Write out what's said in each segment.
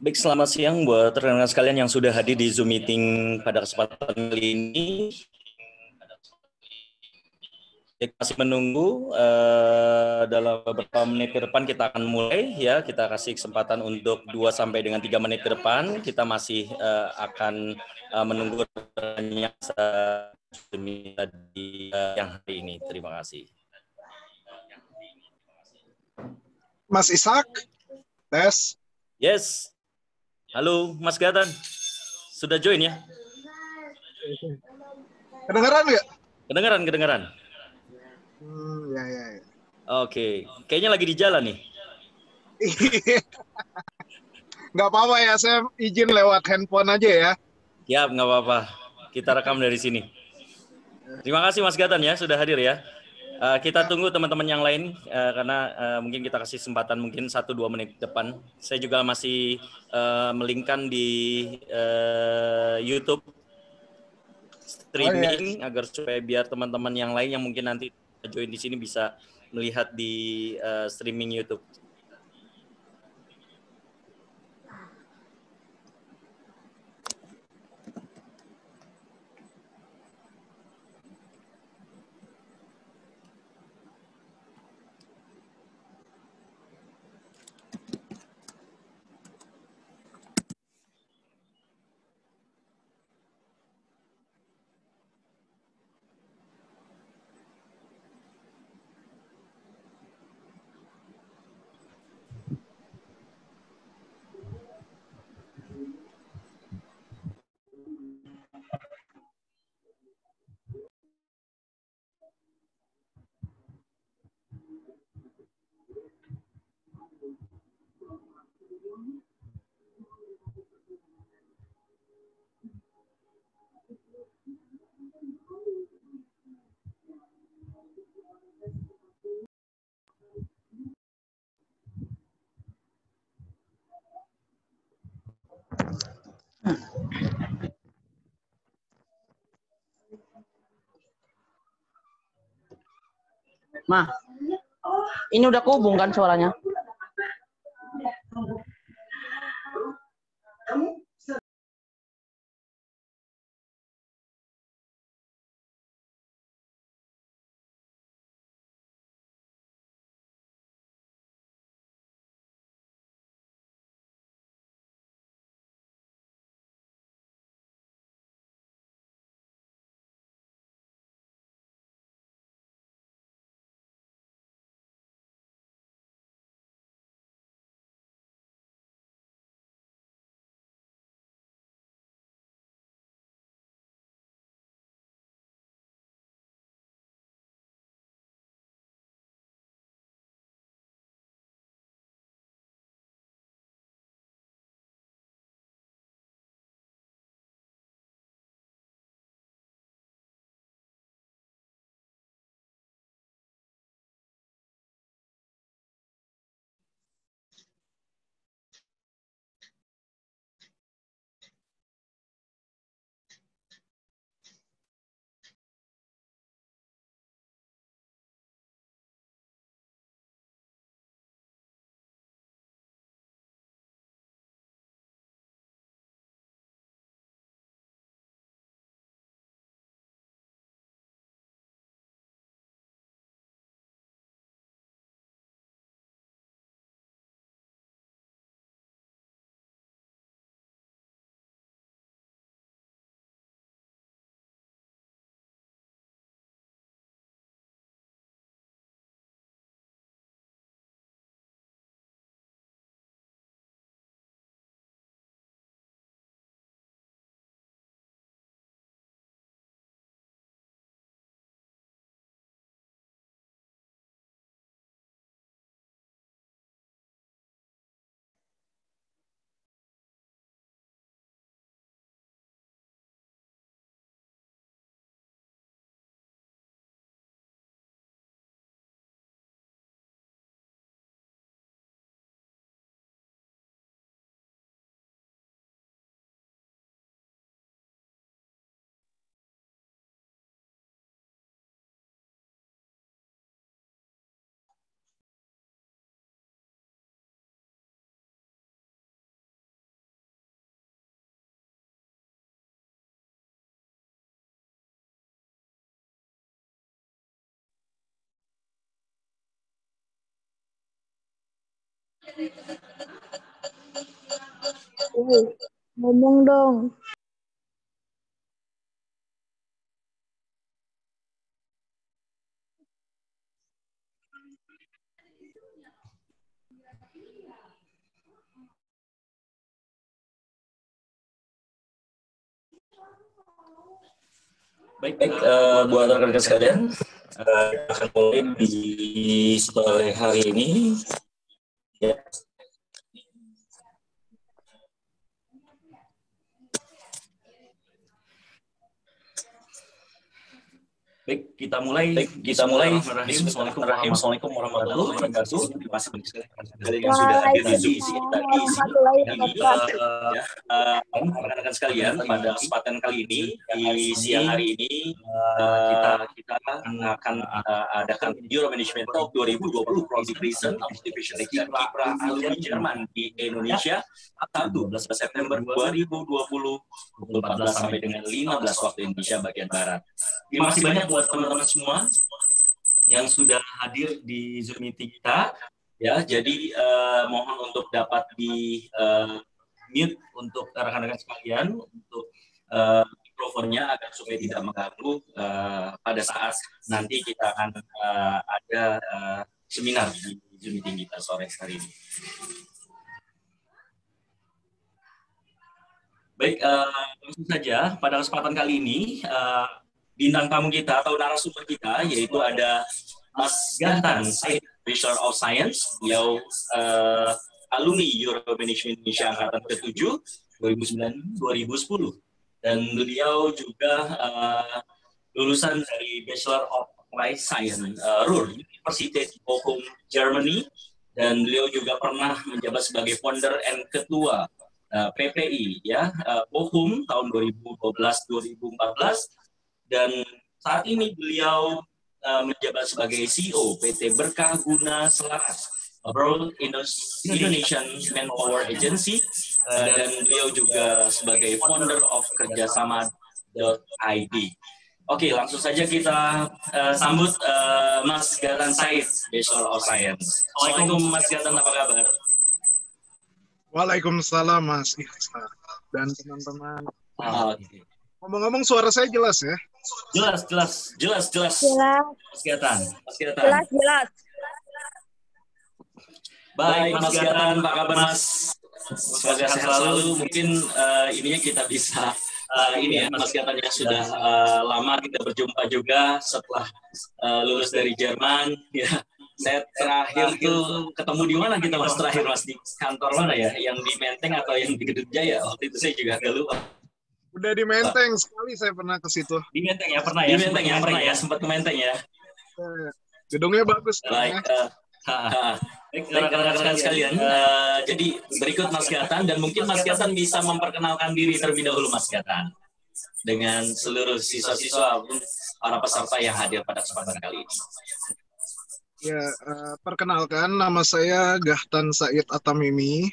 Baik, selamat siang buat rekan-rekan sekalian yang sudah hadir di Zoom meeting pada kesempatan kali ini. Kita masih menunggu, dalam beberapa menit ke depan kita akan mulai ya. Kita kasih kesempatan untuk 2 sampai dengan 3 menit ke depan. Kita masih akan menunggu yang tadi yang hari ini. Terima kasih. Mas Ishak, tes. Yes. Halo, Mas Gatan. Sudah join ya? Kedengeran nggak? Kedengeran. Ya. Oke, kayaknya lagi di jalan nih. Nggak apa-apa ya, saya izin lewat handphone aja ya. Ya, nggak apa-apa. Kita rekam dari sini. Terima kasih Mas Gatan ya, sudah hadir ya. Kita tunggu teman-teman yang lain, karena mungkin kita kasih kesempatan mungkin 1-2 menit depan. Saya juga masih melingkan di YouTube streaming agar supaya biar teman-teman yang lain yang mungkin nanti join di sini bisa melihat di streaming YouTube. Mah, ini udah kehubung kan suaranya? Woi, ngomong dong. Baik, buat rekan-rekan sekalian, kita akan mulai di sore hari ini. Ya. Baik, kita mulai. Assalamualaikum warahmatullahi wabarakatuh. Terima kasih sekali yang sudah hadir di sini tadi. Rekan-rekan sekalian, pada kesempatan kali ini di siang hari ini kita akan adakan Euro Management Talk 2020 Integration of Division Kiprah Alumni Jerman di Indonesia 12 September 2020 pukul 14 sampai dengan 15 waktu Indonesia bagian barat. Terima kasih banyak buat teman-teman semua yang sudah hadir di Zoom meeting kita. Ya, jadi mohon untuk dapat di mute untuk rekan-rekan sekalian untuk mikrofonnya agar supaya tidak mengganggu pada saat nanti kita akan ada seminar di Zoom meeting kita sore hari ini. Baik, langsung saja pada kesempatan kali ini bintang tamu kita atau narasumber kita yaitu ada Mas Gahtan Said, Bachelor of Science, beliau alumni Euro Management Indonesia angkatan ke-7 2009-2010 dan beliau juga lulusan dari Bachelor of Applied Science Ruhr University Bochum Germany dan beliau juga pernah menjabat sebagai founder and ketua PPI ya Bochum tahun 2012-2014 dan saat ini beliau menjabat sebagai CEO PT Berkah Guna Selaras Abroad Indonesian Manpower Agency dan beliau juga sebagai founder of kerjasama.id. Oke, langsung saja kita sambut Mas Gahtan Said, Bachelor of Science. Assalamualaikum Mas Gahtan, apa kabar? Waalaikumsalam Mas Ihsan dan teman-teman. Okay. Ngomong-ngomong suara saya jelas ya? Jelas. Jelas. Mas Gahtan. Jelas. Baik, Mas Gahtan, apa kabar Mas? Semoga sehat selalu. Mungkin ininya kita bisa ini ya, Mas Gahtan yang sudah lama kita berjumpa juga setelah lulus dari Jerman. Ya, saya terakhir tuh ketemu di mana kita Mas terakhir Mas di kantor mana ya? Yang di Menteng atau yang di Gedung Jaya? Waktu itu saya juga agak lupa. Udah di Menteng sekali saya pernah ke situ. Di Menteng ya pernah ya? Di Menteng ya pernah ya, sempat ke Menteng ya. Gedungnya bagus. Baik. Baik, rekan-rekan sekalian. Jadi berikut Mas Gahtan dan mungkin Mas Gahtan bisa memperkenalkan diri terlebih dahulu Mas Gahtan dengan seluruh siswa-siswa para peserta yang hadir pada kesempatan kali ini. Ya, perkenalkan nama saya Gahtan Said Atamimi.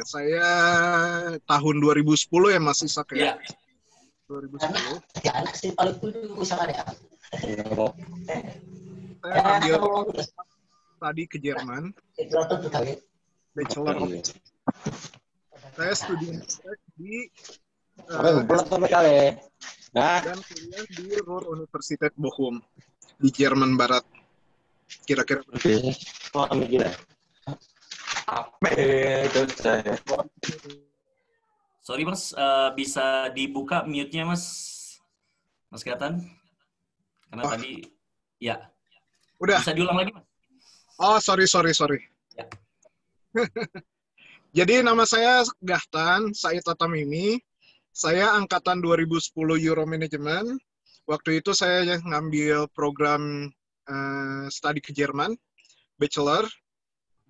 Saya tahun 2010 ya Mas Isak ya. 2010. Saya ambil tadi ke Jerman. Bachelor of saya studi di dan kuliah di Ruhr Universität Bochum di Jerman Barat. Kira-kira. Sorry Mas, bisa dibuka mute-nya Mas Gahtan? Karena tadi, ya. Udah. Bisa diulang lagi Mas? Oh, sorry. Ya. Jadi nama saya Gahtan Said Atamimi. Saya angkatan 2010 Euro Management. Waktu itu saya ngambil program studi ke Jerman, Bachelor.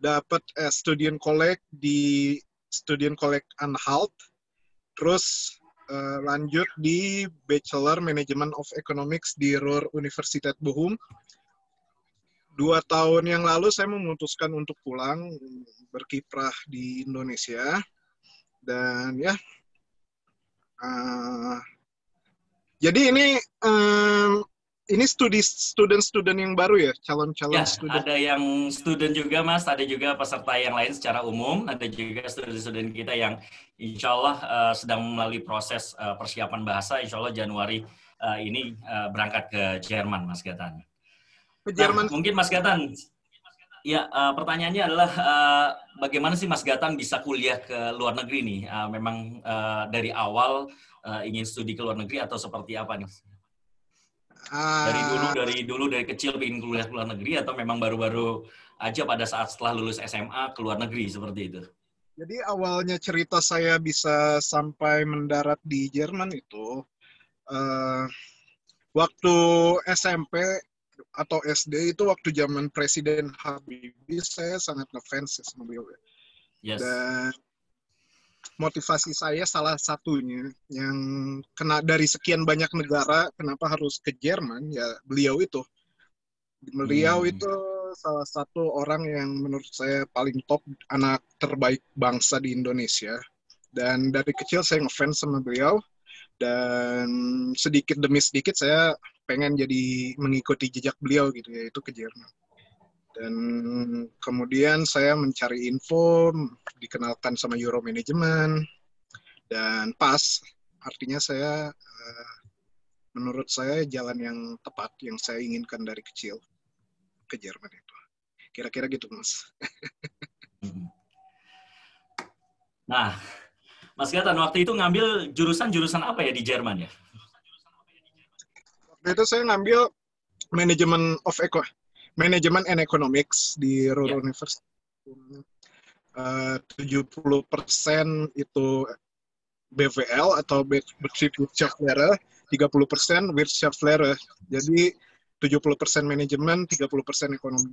Dapat Studienkolleg di Studienkolleg Anhalt, terus lanjut di Bachelor Management of Economics di Ruhr Universität Bochum. 2 tahun yang lalu saya memutuskan untuk pulang berkiprah di Indonesia dan ya jadi ini ini student yang baru ya, calon-calon Ya, student. ada yang student juga, Mas. Ada juga peserta yang lain secara umum. Ada juga student-student kita yang insya Allah sedang melalui proses persiapan bahasa. Insya Allah Januari ini berangkat ke Jerman, Mas Gatan. Ke Jerman. Nah, mungkin Mas Gatan, ya pertanyaannya adalah bagaimana sih Mas Gatan bisa kuliah ke luar negeri nih? Memang dari awal ingin studi ke luar negeri atau seperti apa nih? Dari dulu dari kecil ingin kuliah ke luar negeri atau memang baru-baru aja pada saat setelah lulus SMA ke luar negeri seperti itu? Jadi awalnya cerita saya bisa sampai mendarat di Jerman itu waktu SMP atau SD itu waktu zaman Presiden Habibie, saya sangat ngefans sama beliau. Yes. Dan motivasi saya salah satunya yang kena dari sekian banyak negara kenapa harus ke Jerman, ya beliau itu. Beliau itu salah satu orang yang menurut saya paling top, anak terbaik bangsa di Indonesia. Dan dari kecil saya ngefans sama beliau. Dan sedikit demi sedikit saya pengen jadi mengikuti jejak beliau gitu, yaitu ke Jerman. Dan kemudian saya mencari info, dikenalkan sama Euromanagement, dan pas, artinya saya, menurut saya jalan yang tepat, yang saya inginkan dari kecil, ke Jerman itu. Kira-kira gitu, Mas. Nah, Mas Gatan, waktu itu ngambil jurusan apa ya di Jerman ya? Waktu itu saya ngambil Management and Economics di Ruhr University. 70% itu BWL atau Betriebswirtschaftslehre, 30% Wirtschaftslehre. Jadi 70% manajemen, 30% ekonomi.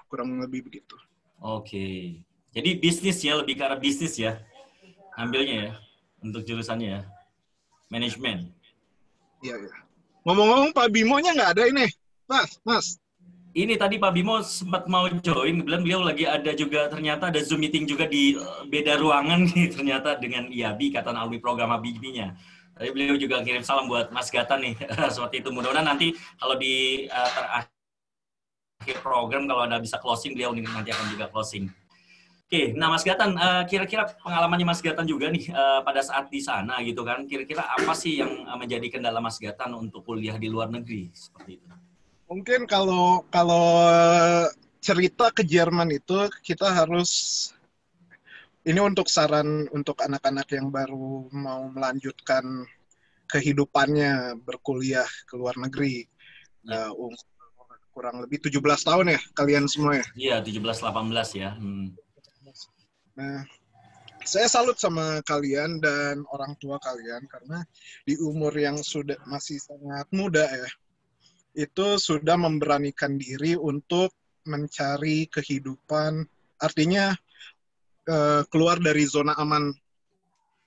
Kurang lebih begitu. Oke. Jadi bisnis ya, lebih ke arah bisnis ya. Ambilnya ya, untuk jurusannya ya. Manajemen. Iya, iya. Ngomong-ngomong, Pak Bimo-nya nggak ada ini. Mas. Ini tadi Pak Bimo sempat mau join, bilang beliau lagi ada juga, ternyata ada Zoom meeting juga di beda ruangan nih, ternyata dengan IABI, Ikatan Alumni Program Habibie-nya. Tadi beliau juga kirim salam buat Mas Gatan nih, seperti itu. Mudah-mudahan nanti kalau di terakhir program, kalau Anda bisa closing, beliau nanti akan juga closing. Oke, nah Mas Gatan, kira-kira pengalamannya Mas Gatan juga nih pada saat di sana gitu kan, kira-kira apa sih yang menjadi kendala Mas Gatan untuk kuliah di luar negeri, seperti itu? Mungkin kalau cerita ke Jerman itu kita harus, ini untuk saran untuk anak-anak yang baru mau melanjutkan kehidupannya berkuliah ke luar negeri. Ya. Kurang lebih 17 tahun ya kalian semua ya? Iya, 17-18 ya. Nah, saya salut sama kalian dan orang tua kalian karena di umur yang masih sangat muda ya, itu sudah memberanikan diri untuk mencari kehidupan, artinya keluar dari zona aman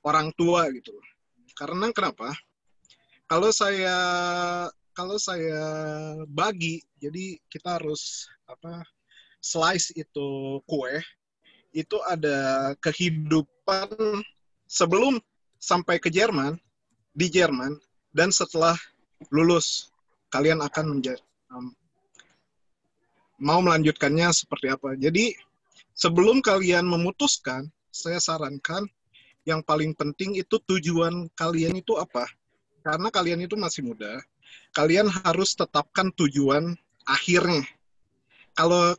orang tua gitu. Karena kenapa? Kalau saya bagi, jadi kita harus slice itu kue, itu ada kehidupan sebelum sampai ke Jerman, di Jerman, dan setelah lulus. Kalian akan mau melanjutkannya seperti apa. Jadi sebelum kalian memutuskan, saya sarankan yang paling penting itu tujuan kalian itu apa. Karena kalian itu masih muda, kalian harus tetapkan tujuan akhirnya.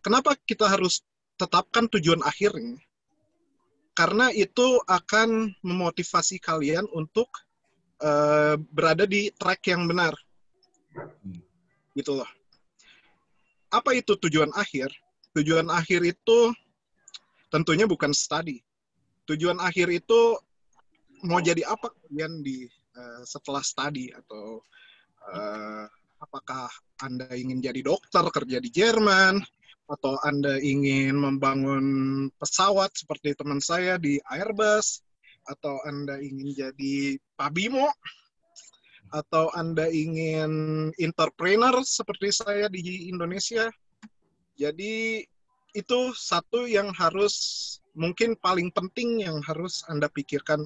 Kenapa kita harus tetapkan tujuan akhirnya? Karena itu akan memotivasi kalian untuk berada di track yang benar. Gitu loh. Apa itu tujuan akhir? Tujuan akhir itu tentunya bukan study. Tujuan akhir itu mau jadi apa kalian setelah study, atau apakah Anda ingin jadi dokter kerja di Jerman, atau Anda ingin membangun pesawat seperti teman saya di Airbus, atau Anda ingin jadi Pak Bimo, atau Anda ingin entrepreneur seperti saya di Indonesia. Jadi itu satu yang harus, mungkin paling penting yang harus Anda pikirkan,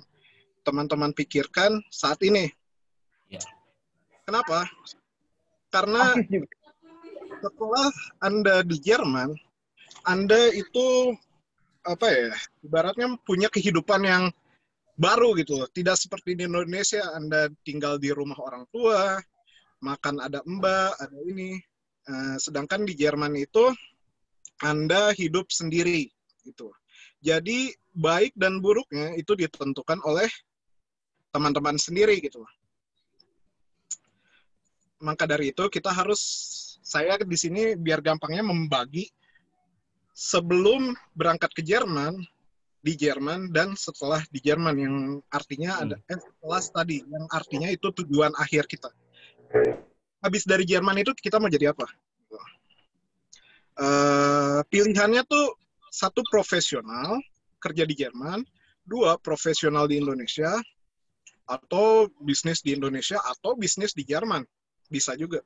teman-teman pikirkan saat ini. Ya. Kenapa? Karena setelah Anda di Jerman, Anda itu apa ya, ibaratnya punya kehidupan yang baru gitu loh. Tidak seperti di Indonesia, Anda tinggal di rumah orang tua, makan ada mbak, ada ini. Sedangkan di Jerman itu Anda hidup sendiri gitu. Jadi baik dan buruknya itu ditentukan oleh teman-teman sendiri gitu. Maka dari itu saya di sini biar gampangnya membagi sebelum berangkat ke Jerman, di Jerman, dan setelah di Jerman, yang artinya setelah tadi, yang artinya itu tujuan akhir kita. Habis dari Jerman itu kita mau jadi apa? Pilihannya tuh satu profesional kerja di Jerman, dua profesional di Indonesia, atau bisnis di Indonesia atau bisnis di Jerman, bisa juga.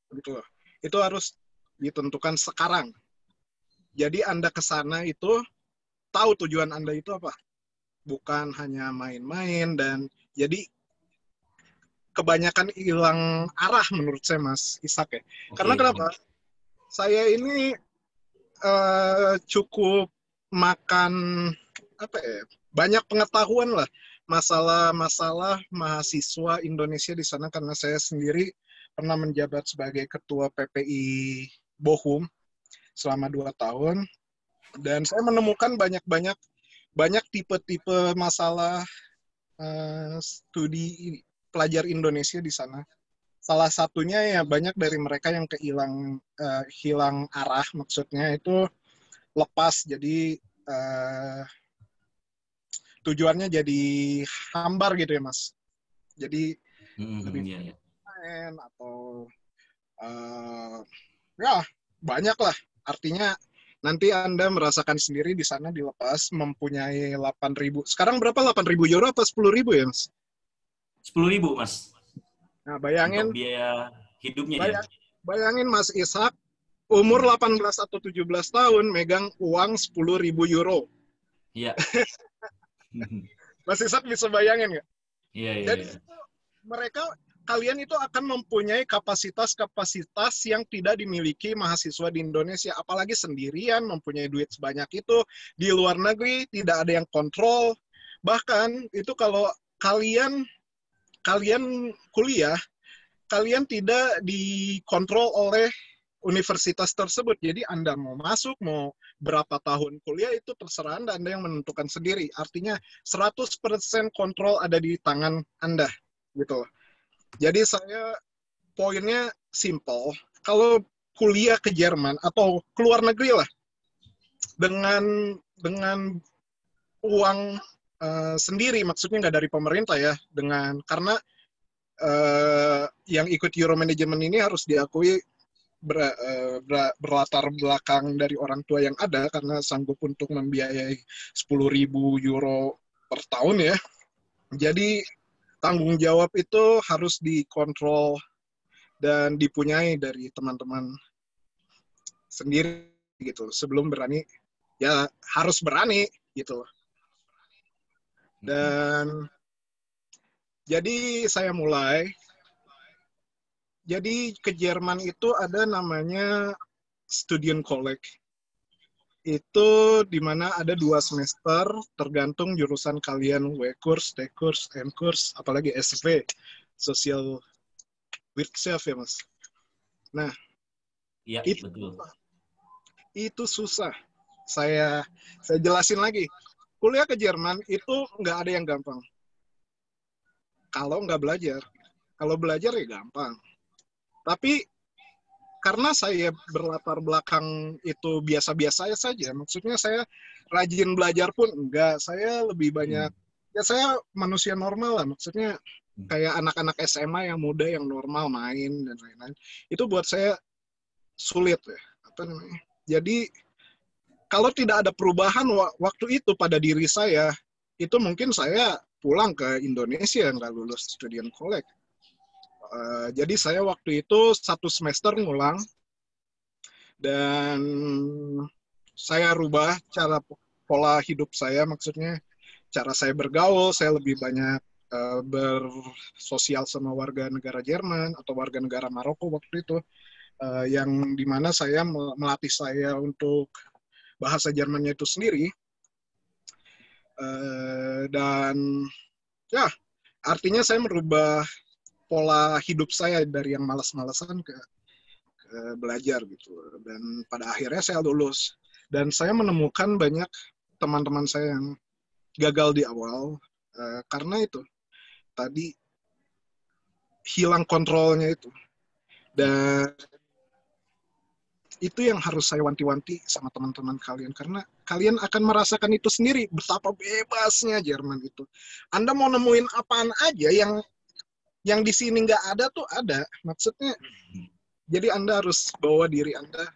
Gitu. Itu harus ditentukan sekarang. Jadi Anda ke sana itu tahu tujuan Anda itu apa, bukan hanya main-main. Dan jadi kebanyakan hilang arah menurut saya, Mas Ishak ya. Karena kenapa? Saya ini cukup makan banyak pengetahuan lah masalah mahasiswa Indonesia di sana, karena saya sendiri pernah menjabat sebagai ketua PPI Bohum selama 2 tahun, dan saya menemukan banyak tipe-tipe masalah studi pelajar Indonesia di sana. Salah satunya ya banyak dari mereka yang hilang arah, maksudnya itu lepas, jadi tujuannya jadi hambar gitu ya, Mas. Jadi lebih main atau ya banyak lah. Artinya nanti Anda merasakan sendiri di sana dilepas mempunyai 8.000. Sekarang berapa? 8.000 euro apa 10.000 ya, Mas? 10.000, Mas. Nah, bayangin. Untuk biaya hidupnya bayangin Mas Ishak, umur 18 atau 17 tahun, megang uang 10.000 euro. Iya. Mas Ishak bisa bayangin nggak? Iya. Jadi kalian itu akan mempunyai kapasitas yang tidak dimiliki mahasiswa di Indonesia, apalagi sendirian mempunyai duit sebanyak itu di luar negeri, tidak ada yang kontrol. Bahkan itu kalau kalian kuliah, kalian tidak dikontrol oleh universitas tersebut. Jadi Anda mau masuk, mau berapa tahun kuliah, itu terserah Anda yang menentukan sendiri. Artinya 100% kontrol ada di tangan Anda. Gitu. Jadi poinnya simple. Kalau kuliah ke Jerman atau keluar negeri lah, dengan uang sendiri, maksudnya nggak dari pemerintah ya, karena yang ikut Euro Management ini harus diakui berlatar belakang dari orang tua yang ada, karena sanggup untuk membiayai 10.000 euro per tahun ya. Jadi tanggung jawab itu harus dikontrol dan dipunyai dari teman-teman sendiri gitu. Sebelum berani, ya harus berani gitu. Dan jadi saya mulai. Jadi ke Jerman itu ada namanya Studienkolleg. Itu di mana ada 2 semester, tergantung jurusan kalian, W-Kurs, T-Kurs, M-Kurs, apalagi SV, Social Wirtschaft ya, Mas. Nah, iya, betul. Itu susah. Saya jelasin lagi. Kuliah ke Jerman itu nggak ada yang gampang. Kalau nggak belajar. Kalau belajar ya gampang. Tapi karena saya berlatar belakang itu biasa-biasa saja, maksudnya saya rajin belajar pun enggak, saya lebih banyak, ya saya manusia normal lah, maksudnya kayak anak-anak SMA yang muda, yang normal, main dan lain-lain. Itu buat saya sulit ya. Jadi kalau tidak ada perubahan waktu itu pada diri saya, itu mungkin saya pulang ke Indonesia nggak lulus Studienkolleg. Jadi saya waktu itu 1 semester ngulang, dan saya rubah pola hidup saya, maksudnya cara saya bergaul, saya lebih banyak bersosial sama warga negara Jerman atau warga negara Maroko waktu itu, yang dimana saya melatih saya untuk bahasa Jermannya itu sendiri. Dan ya, artinya saya merubah pola hidup saya dari yang malas-malasan ke belajar gitu. Dan pada akhirnya saya lulus. Dan saya menemukan banyak teman-teman saya yang gagal di awal karena itu tadi hilang kontrolnya itu. Dan itu yang harus saya wanti-wanti sama teman-teman kalian, karena kalian akan merasakan itu sendiri betapa bebasnya Jerman itu. Anda mau nemuin apaan aja yang di sini nggak ada tuh ada. Maksudnya jadi Anda harus bawa diri Anda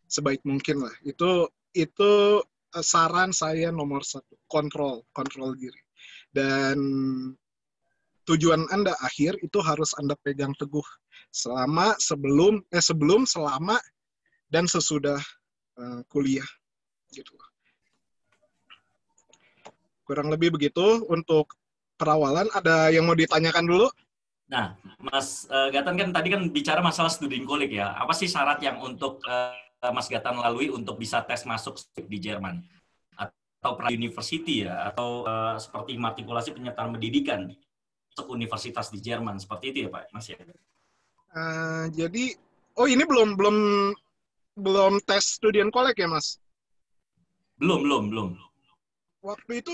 sebaik mungkin lah. Itu saran saya nomor 1, kontrol diri. Dan tujuan Anda akhir itu harus Anda pegang teguh sebelum, selama, dan sesudah kuliah. Gitu. Kurang lebih begitu untuk perawalan. Ada yang mau ditanyakan dulu? Nah, Mas Gatan kan tadi kan bicara masalah studi kolik ya. Apa sih syarat yang untuk Mas Gatan lalui untuk bisa tes masuk di Jerman? Atau pra-university ya? Atau seperti matrikulasi penyertaan pendidikan untuk universitas di Jerman, seperti itu ya Pak, Mas ya? Jadi, ini belum tes Studien Kolek ya Mas? Belum. Waktu itu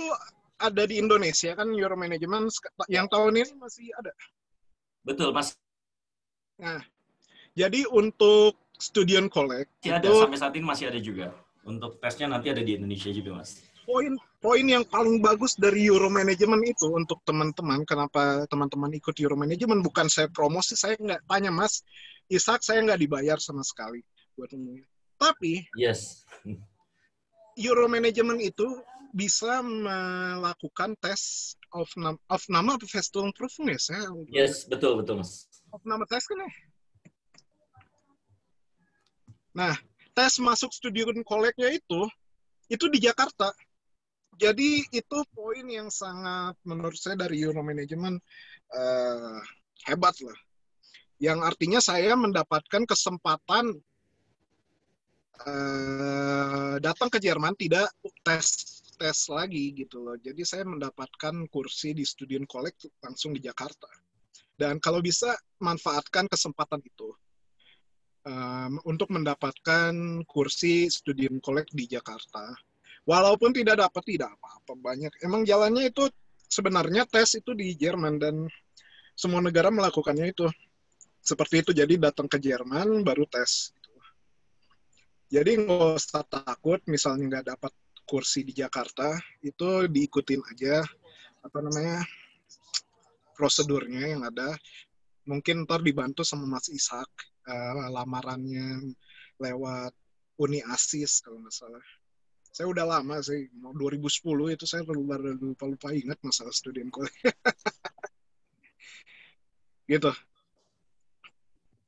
ada di Indonesia kan Euromanagement, yang tahun ini masih ada. Betul Mas. Nah, jadi untuk Studien Kolek Masih ada, itu, sampai saat ini masih ada juga. Untuk tesnya nanti ada di Indonesia juga Mas. Poin yang paling bagus dari Euromanagement itu untuk teman-teman, kenapa teman-teman ikut Euromanagement, bukan saya promosi, saya nggak tanya Mas Ishak, saya nggak dibayar sama sekali buat nemuin. Tapi yes, Euromanagement itu bisa melakukan tes Aufnahme Befestigungsprüfung ya? Yes, betul Mas. Aufnahme tes kan ya? Nah, tes masuk Studien Koleknya itu di Jakarta. Jadi itu poin yang sangat menurut saya dari Euromanagement hebat lah. Yang artinya saya mendapatkan kesempatan datang ke Jerman tidak tes lagi gitu loh. Jadi saya mendapatkan kursi di Studien Kolek langsung di Jakarta. Dan kalau bisa manfaatkan kesempatan itu untuk mendapatkan kursi Studien Kolek di Jakarta. Walaupun tidak apa-apa banyak. Emang jalannya itu sebenarnya tes itu di Jerman dan semua negara melakukannya itu. Seperti itu, jadi datang ke Jerman baru tes. Jadi nggak usah takut misalnya nggak dapat kursi di Jakarta, itu diikutin aja prosedurnya yang ada. Mungkin ntar dibantu sama Mas Ishak lamarannya lewat Uni Asis kalau nggak salah. Saya udah lama sih, 2010 itu saya lupa ingat masalah Studien Kolek. Gitu.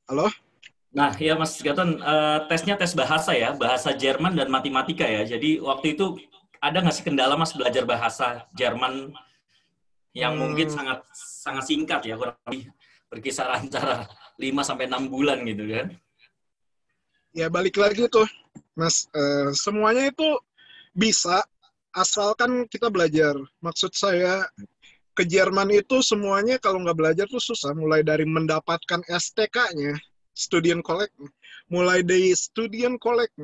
Halo? Nah, ya Mas Gaton, tesnya tes bahasa ya, bahasa Jerman dan matematika ya. Jadi waktu itu ada nggak sih kendala Mas belajar bahasa Jerman yang mungkin sangat singkat ya, kurang lebih berkisar antara 5-6 bulan gitu kan? Ya balik lagi tuh, Mas. Semuanya itu bisa, asalkan kita belajar. Maksud saya, ke Jerman itu semuanya kalau nggak belajar tuh susah. Mulai dari mendapatkan STK-nya, Studien Kolek, mulai dari Studien Kolek,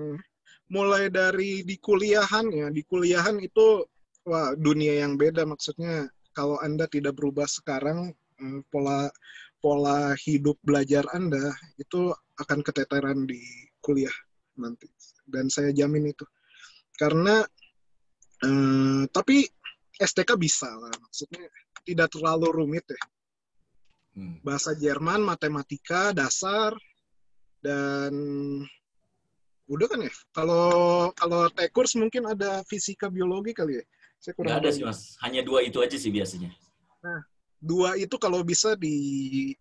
mulai dari di kuliahannya. Di kuliahan itu, wah, dunia yang beda. Maksudnya, kalau Anda tidak berubah sekarang, pola hidup belajar Anda itu akan keteteran di kuliah nanti. Dan saya jamin itu. Karena tapi STK bisa lah, maksudnya tidak terlalu rumit ya. Bahasa Jerman, matematika dasar, dan udah kan ya. Kalau T-kurs mungkin ada fisika biologi kali ya. Saya kurang nggak ada sih Mas, hanya 2 itu aja sih biasanya. Nah, 2 itu kalau bisa di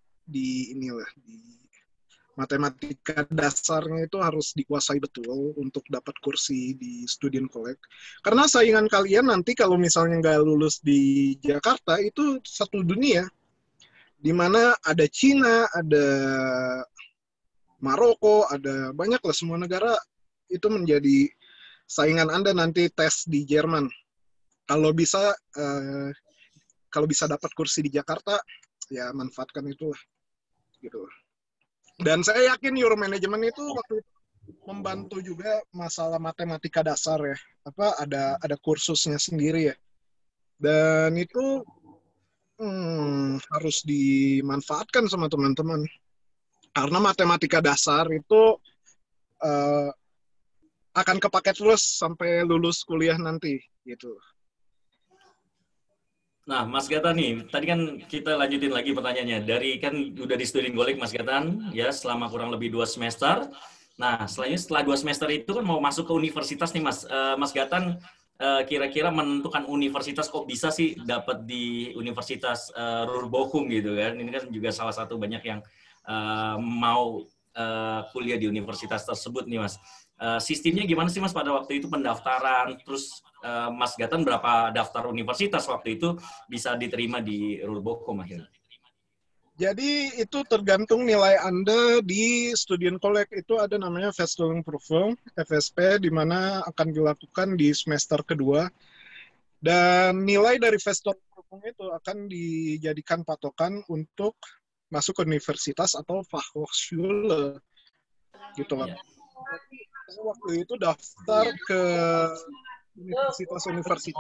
matematika dasarnya itu harus dikuasai betul untuk dapat kursi di Student Collect. Karena saingan kalian nanti kalau misalnya nggak lulus di Jakarta itu satu dunia, di mana ada Cina, ada Maroko, ada banyak lah, semua negara itu menjadi saingan Anda nanti tes di Jerman. Kalau bisa dapat kursi di Jakarta, ya manfaatkan itulah, gitu. Dan saya yakin Euromanagement itu waktu itu membantu juga masalah matematika dasar ya. Ada kursusnya sendiri ya. Dan itu harus dimanfaatkan sama teman-teman. Karena matematika dasar itu akan kepake terus sampai lulus kuliah nanti, gitu. Nah, Mas Gatan nih, tadi kan kita lanjutin lagi pertanyaannya. Dari kan udah di Student Collect Mas Gatan, ya selama kurang lebih 2 semester. Nah, setelah 2 semester itu kan mau masuk ke universitas nih Mas. Mas Gatan kira-kira menentukan universitas kok bisa sih dapat di Universitas Ruhr Bochum gitu kan. Ini kan juga salah satu banyak yang mau kuliah di universitas tersebut nih Mas. Sistemnya gimana sih Mas pada waktu itu pendaftaran, terus Mas Gatan berapa daftar universitas waktu itu bisa diterima di Ruhr Bochum akhirnya? Jadi itu tergantung nilai Anda di Student Collect. Itu ada namanya Feststellungsprüfung, FSP, di mana akan dilakukan di semester kedua. Dan nilai dari Feststellungsprüfung itu akan dijadikan patokan untuk masuk ke universitas atau Fachhochschule. Gitu lah. Ya. Saya waktu itu daftar ke universitas-universitas.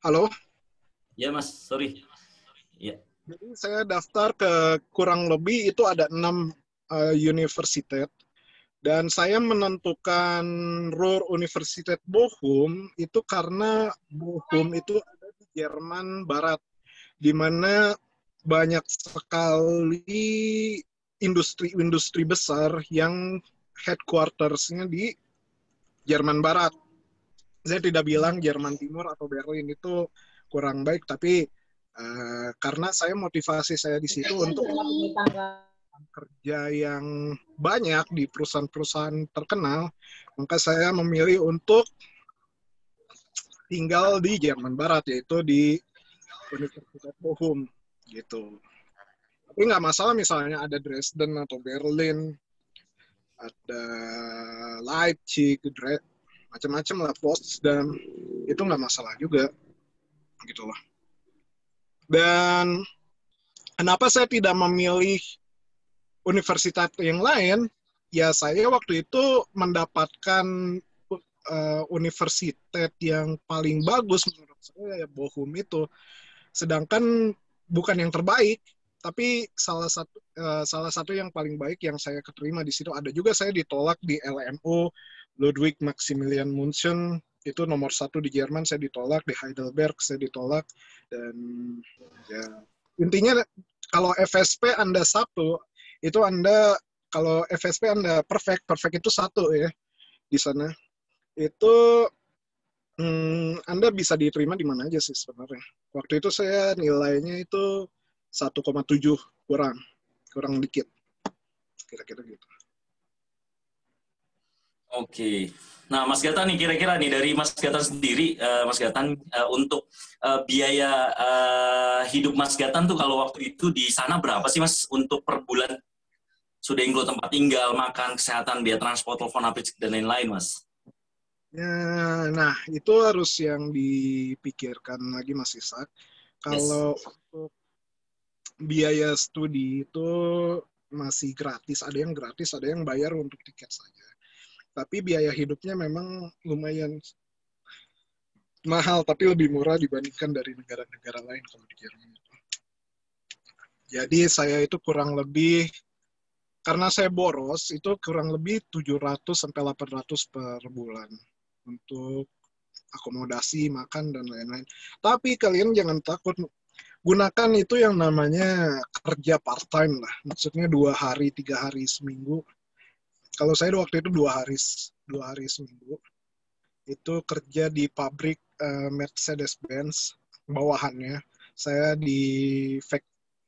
Halo? Ya Mas, sorry. Ya. Jadi saya daftar ke kurang lebih itu ada 6 universitas. Dan saya menentukan Ruhr Universität Bochum itu karena Bochum itu ada di Jerman Barat, di mana banyak sekali industri-industri besar yang headquarters-nya di Jerman Barat. Saya tidak bilang Jerman Timur atau Berlin itu kurang baik, tapi karena motivasi saya di situ untuk kerja yang banyak di perusahaan-perusahaan terkenal, maka saya memilih untuk tinggal di Jerman Barat, yaitu di Universitas Bochum, gitu. Tapi nggak masalah misalnya ada Dresden atau Berlin, ada Leipzig, macam-macam lah, Potsdam, itu nggak masalah juga, gitu loh. Dan kenapa saya tidak memilih universitas yang lain? Ya saya waktu itu mendapatkan universitas yang paling bagus menurut saya, ya Bochum itu. Sedangkan bukan yang terbaik, tapi salah satu yang paling baik yang saya keterima di situ. Ada juga saya ditolak di LMU, Ludwig Maximilian München, itu nomor 1 di Jerman, saya ditolak. Di Heidelberg saya ditolak. Dan ya intinya kalau FSP Anda 1, itu Anda, kalau FSP Anda perfect itu 1 ya di sana. Itu Anda bisa diterima di mana aja sih sebenarnya. Waktu itu saya nilainya itu 1,7 kurang dikit. Kira-kira gitu. Oke. Nah, Mas Gatan nih kira-kira nih dari Mas Gatan sendiri, Mas Gatan untuk biaya hidup Mas Gatan tuh kalau waktu itu di sana berapa sih Mas untuk per bulan? Sudah include tempat tinggal, makan, kesehatan, biaya transport, telepon, HP, dan lain-lain, Mas. Ya, nah itu harus yang dipikirkan lagi Mas Ishak. Kalau untuk biaya studi itu masih gratis, ada yang gratis, ada yang bayar untuk tiket saja. Tapi biaya hidupnya memang lumayan mahal, tapi lebih murah dibandingkan dari negara-negara lain kalau di Jerman itu. Jadi saya itu kurang lebih, karena saya boros, itu kurang lebih 700 sampai 800 per bulan untuk akomodasi, makan, dan lain-lain. Tapi kalian jangan takut, gunakan itu yang namanya kerja part-time lah. Maksudnya 2 hari, 3 hari seminggu. Kalau saya waktu itu 2 hari seminggu. Itu kerja di pabrik Mercedes-Benz bawahannya. Saya di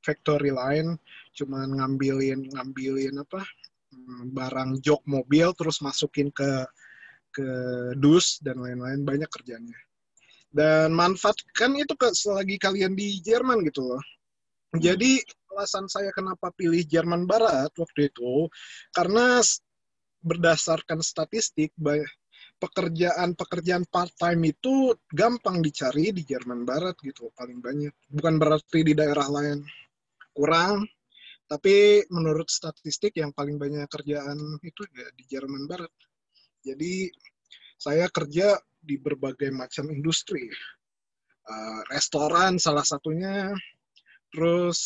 factory line, cuman ngambilin apa barang jok mobil terus masukin ke dus dan lain-lain, banyak kerjanya. Dan manfaatkan itu selagi kalian di Jerman gitu loh. Jadi alasan saya kenapa pilih Jerman Barat waktu itu karena berdasarkan statistik pekerjaan part-time itu gampang dicari di Jerman Barat gitu, paling banyak. Bukan berarti di daerah lain kurang, tapi menurut statistik yang paling banyak kerjaan itu ya di Jerman Barat. Jadi saya kerja di berbagai macam industri. Restoran salah satunya, terus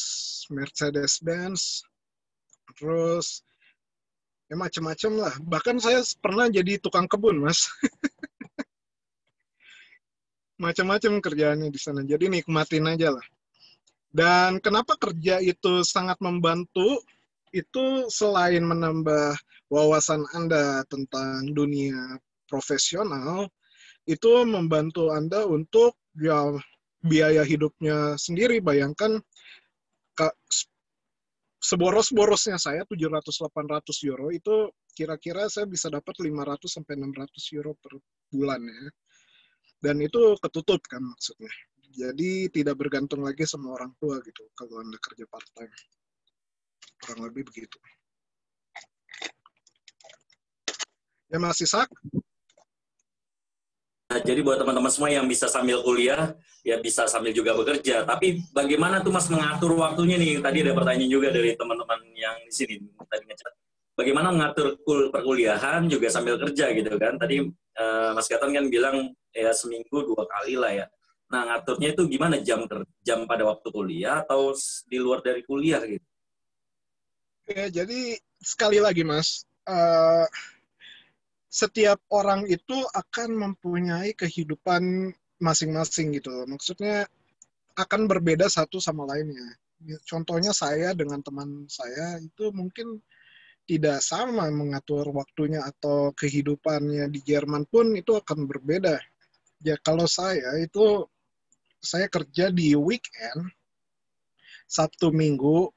Mercedes-Benz, terus ya macam-macam lah. Bahkan saya pernah jadi tukang kebun, Mas. Macam-macam kerjaannya di sana. Jadi nikmatin aja lah. Dan kenapa kerja itu sangat membantu, itu selain menambah wawasan Anda tentang dunia profesional, itu membantu Anda untuk ya biaya hidupnya sendiri. Bayangkan seboros-borosnya saya 700-800 euro, itu kira-kira saya bisa dapat 500-600 euro per bulan ya. Dan itu ketutup kan maksudnya. Jadi tidak bergantung lagi sama orang tua gitu kalau Anda kerja part-time. Kurang lebih begitu. Ya Mas Isak? Jadi buat teman-teman semua yang bisa sambil kuliah, ya bisa sambil juga bekerja. Tapi bagaimana tuh Mas mengatur waktunya nih? Tadi ada pertanyaan juga dari teman-teman yang di sini. Tadi ngecat. Bagaimana mengatur perkuliahan juga sambil kerja gitu kan? Tadi Mas Gaton kan bilang ya seminggu 2 kali lah ya. Nah ngaturnya itu gimana, jam pada waktu kuliah atau di luar dari kuliah gitu? Ya, jadi sekali lagi Mas, setiap orang itu akan mempunyai kehidupan masing-masing gitu. Maksudnya akan berbeda satu sama lainnya. Contohnya saya dengan teman saya itu mungkin tidak sama mengatur waktunya atau kehidupannya di Jerman pun itu akan berbeda. Ya kalau saya kerja di weekend, Sabtu Minggu,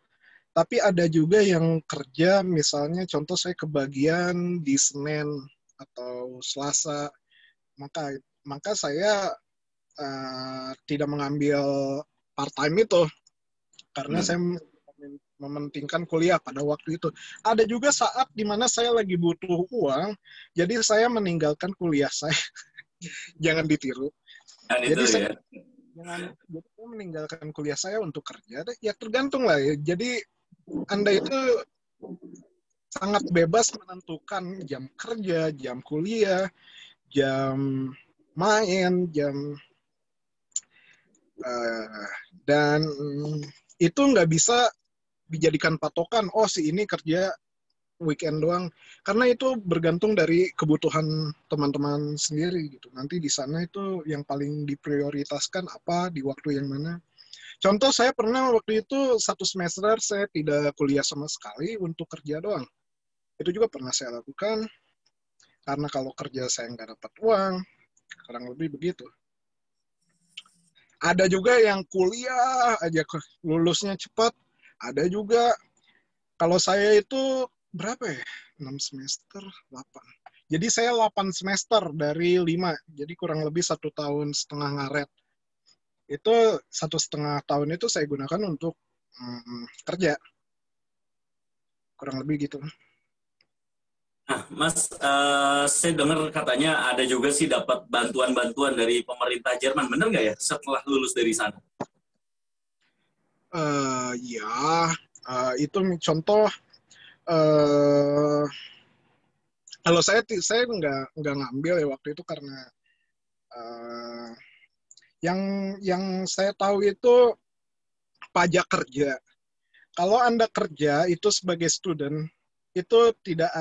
tapi ada juga yang kerja misalnya contoh saya kebagian di Senin atau Selasa, maka saya tidak mengambil part-time itu karena saya mementingkan kuliah pada waktu itu. Ada juga saat di mana saya lagi butuh uang, jadi saya meninggalkan kuliah saya. Jangan ditiru. Jadi saya meninggalkan kuliah saya untuk kerja. Ya tergantung lah ya. Jadi Anda itu sangat bebas menentukan jam kerja, jam kuliah, jam main, dan itu nggak bisa dijadikan patokan, oh si ini kerja weekend doang, karena itu bergantung dari kebutuhan teman-teman sendiri gitu. Nanti di sana itu yang paling diprioritaskan apa di waktu yang mana. Contoh saya pernah waktu itu 1 semester saya tidak kuliah sama sekali untuk kerja doang. Itu juga pernah saya lakukan karena kalau kerja saya nggak dapat uang, kurang lebih begitu. Ada juga yang kuliah aja lulusnya cepat. Ada juga, kalau saya itu berapa ya? 6 semester, 8. Jadi saya 8 semester dari 5. Jadi kurang lebih 1,5 tahun ngaret. Itu 1,5 tahun itu saya gunakan untuk kerja. Kurang lebih gitu. Nah, Mas, saya dengar katanya ada juga sih dapat bantuan-bantuan dari pemerintah Jerman, benar nggak ya setelah lulus dari sana? Itu contoh. Kalau saya nggak ngambil ya waktu itu karena yang saya tahu itu pajak kerja. Kalau Anda kerja itu sebagai student itu tidak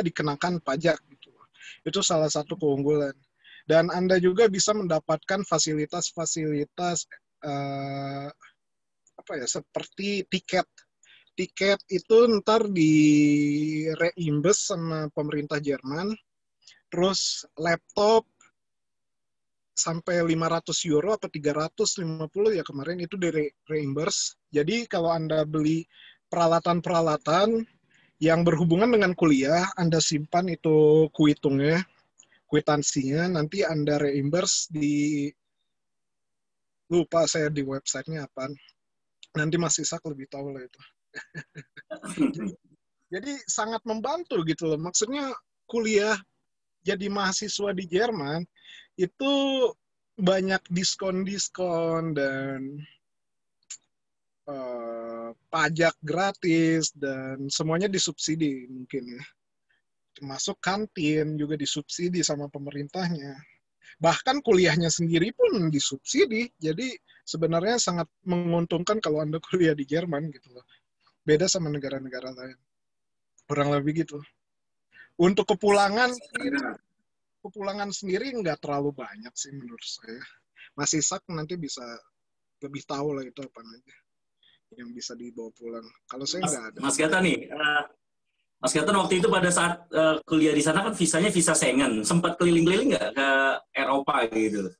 dikenakan pajak gitu. Itu salah satu keunggulan. Dan Anda juga bisa mendapatkan fasilitas-fasilitas seperti Tiket itu ntar di reimbus sama pemerintah Jerman. Terus laptop sampai 500 euro atau 350 ya kemarin itu dari reimburse. Jadi kalau Anda beli peralatan-peralatan yang berhubungan dengan kuliah, Anda simpan itu kuitungnya, kwitansinya, nanti Anda reimburse di, lupa saya di websitenya apa. Nanti Mas Isak lebih tahu lah itu. Jadi sangat membantu gitu loh. Maksudnya kuliah jadi mahasiswa di Jerman itu banyak diskon-diskon dan pajak gratis dan semuanya disubsidi mungkin ya. Termasuk kantin juga disubsidi sama pemerintahnya. Bahkan kuliahnya sendiri pun disubsidi. Jadi sebenarnya sangat menguntungkan kalau Anda kuliah di Jerman gitu loh. Beda sama negara-negara lain. Kurang lebih gitu. Untuk kepulangan sendiri nggak terlalu banyak sih menurut saya. Mas Isak nanti bisa lebih tahu lah itu apa aja yang bisa dibawa pulang. Kalau saya nggak ada. Mas Gata nih, Mas Gata waktu itu pada saat kuliah di sana kan visanya visa Schengen, sempat keliling-keliling nggak ke Eropa gitu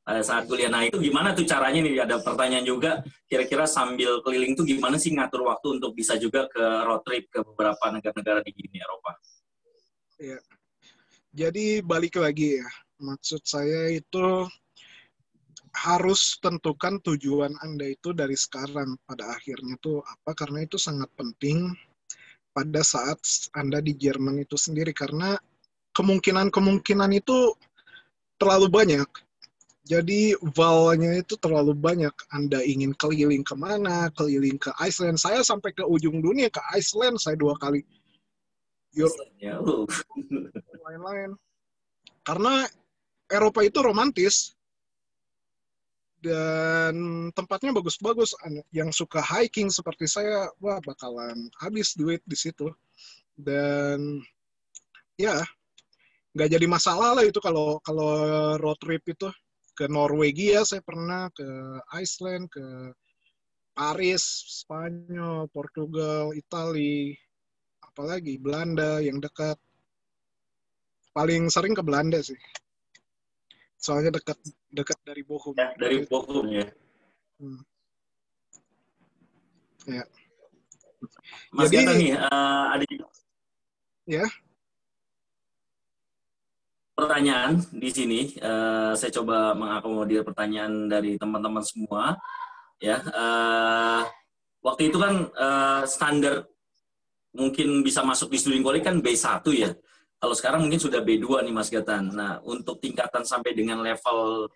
pada saat kuliah. Nah itu gimana tuh caranya nih? Ada pertanyaan juga, kira-kira sambil keliling tuh gimana sih ngatur waktu untuk bisa juga ke road trip ke beberapa negara-negara di Eropa? Ya. Jadi balik lagi ya, maksud saya itu harus tentukan tujuan Anda itu dari sekarang pada akhirnya tuh apa, karena itu sangat penting pada saat Anda di Jerman itu sendiri, karena kemungkinan-kemungkinan itu terlalu banyak. Jadi valnya itu terlalu banyak. Anda ingin keliling kemana, keliling ke Iceland. Saya sampai ke ujung dunia, ke Iceland saya 2 kali. Ya, Lain-lain. Karena Eropa itu romantis. Dan tempatnya bagus-bagus. Yang suka hiking seperti saya, wah bakalan habis duit di situ. Dan ya, nggak jadi masalah lah itu kalau kalau road trip itu. Ke Norwegia saya pernah, ke Iceland, ke Paris, Spanyol, Portugal, Italia, apalagi Belanda yang dekat. Paling sering ke Belanda sih. Soalnya dekat dekat dari Bochum. ya dari Bochum ya. Hmm. Ya. Mas Jadi Gata nih, ada ya, pertanyaan di sini. Saya coba mengakomodir pertanyaan dari teman-teman semua. Ya, waktu itu kan standar mungkin bisa masuk di studi kuliah kan B1 ya. Kalau sekarang mungkin sudah B2 nih Mas Gatan. Nah, untuk tingkatan sampai dengan level